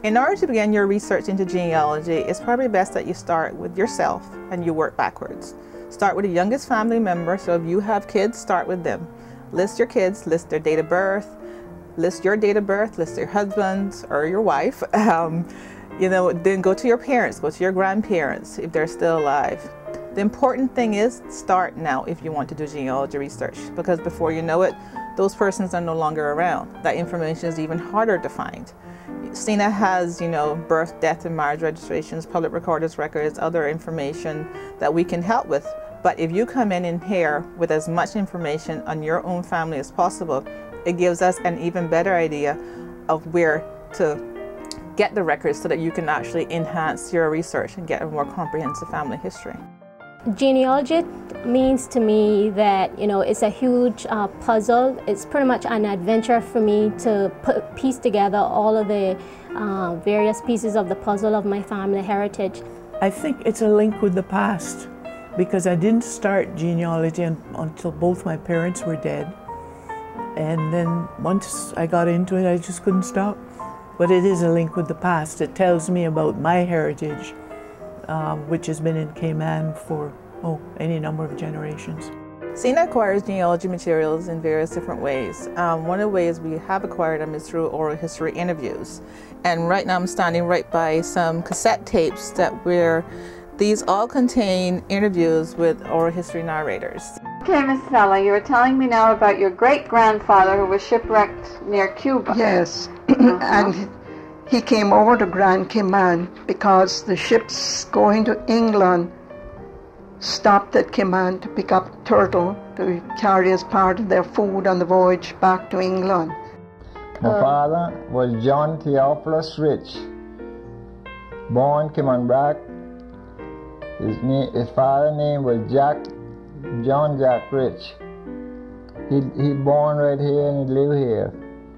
In order to begin your research into genealogy, it's probably best that you start with yourself and you work backwards. Start with the youngest family member, so if you have kids, start with them. List your kids, list their date of birth, list your date of birth, list your husband's or your wife. Then go to your parents, go to your grandparents if they're still alive. The important thing is start now if you want to do genealogy research, because before you know it, those persons are no longer around. That information is even harder to find. CINA has, birth, death, and marriage registrations, public recorders records, other information that we can help with. But if you come in here with as much information on your own family as possible, it gives us an even better idea of where to get the records so that you can actually enhance your research and get a more comprehensive family history. Genealogy means to me that, it's a huge puzzle. It's pretty much an adventure for me to piece together all of the various pieces of the puzzle of my family heritage. I think it's a link with the past, because I didn't start genealogy until both my parents were dead. And then once I got into it, I just couldn't stop. But it is a link with the past. It tells me about my heritage, which has been in Cayman for any number of generations. CINA acquires genealogy materials in various different ways. One of the ways we have acquired them is through oral history interviews. And right now I'm standing right by some cassette tapes these all contain interviews with oral history narrators. Okay, Miss Fella, you were telling me now about your great-grandfather who was shipwrecked near Cuba. Yes, and he came over to Grand Cayman because the ships going to England stopped at Cayman to pick up turtle to carry as part of their food on the voyage back to England. My father was John Theophilus Rich, born Cayman back. His father's name was John Jack Rich. He born right here and he lived here.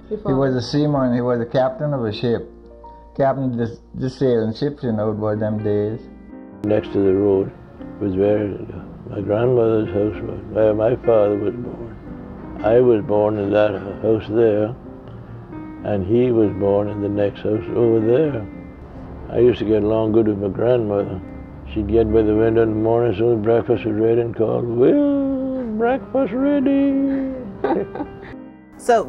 He was a seaman. He was a captain of a ship. Captain just sailing ships, it was them days. Next to the road was where my grandmother's house was, where my father was born. I was born in that house there, and he was born in the next house over there. I used to get along good with my grandmother. She'd get by the window in the morning as soon as breakfast was ready and called, "Will, breakfast ready." So,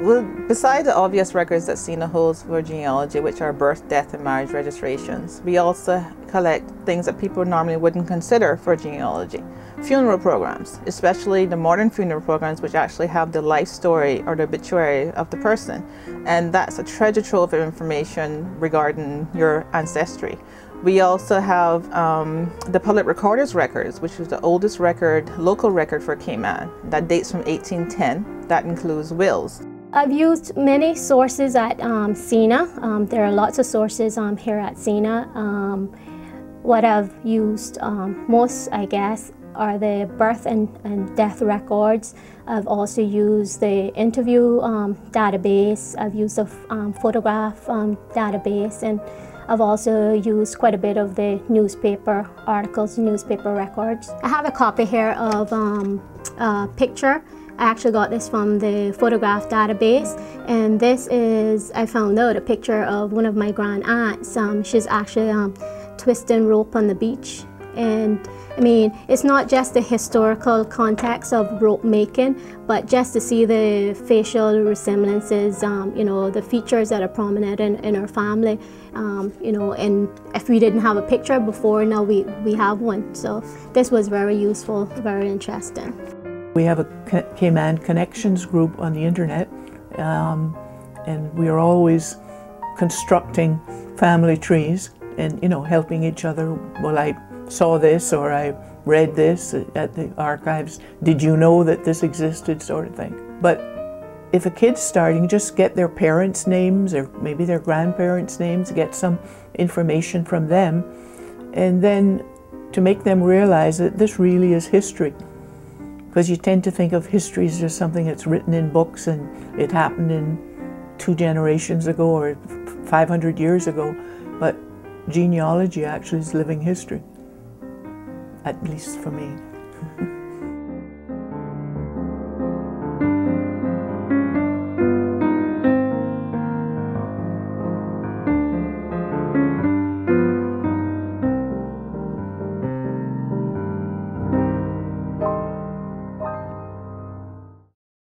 besides the obvious records that CINA holds for genealogy, which are birth, death, and marriage registrations, we also collect things that people normally wouldn't consider for genealogy. Funeral programs, especially the modern funeral programs, which actually have the life story or the obituary of the person. And that's a treasure trove of information regarding your ancestry. We also have the public recorders records, which is the oldest local record for Cayman. That dates from 1810. That includes wills. I've used many sources at CINA. There are lots of sources here at CINA. What I've used most, I guess, are the birth and death records. I've also used the interview database. I've used the photograph database, and I've also used quite a bit of the newspaper articles, newspaper records. I have a copy here of a picture. I actually got this from the photograph database, and this is, I found out, a picture of one of my grand aunts. She's actually twisting rope on the beach. And I mean, it's not just the historical context of rope making, but just to see the facial resemblances, the features that are prominent in our family, and if we didn't have a picture before, now we have one. So this was very useful, very interesting. We have a Cayman Connections group on the internet, and we are always constructing family trees and, helping each other. Well, I saw this, or I read this at the archives. Did you know that this existed, sort of thing. But if a kid's starting, just get their parents' names or maybe their grandparents' names, get some information from them, and then to make them realize that this really is history. Because you tend to think of history as just something that's written in books and it happened in 2 generations ago or 500 years ago, but genealogy actually is living history. At least for me.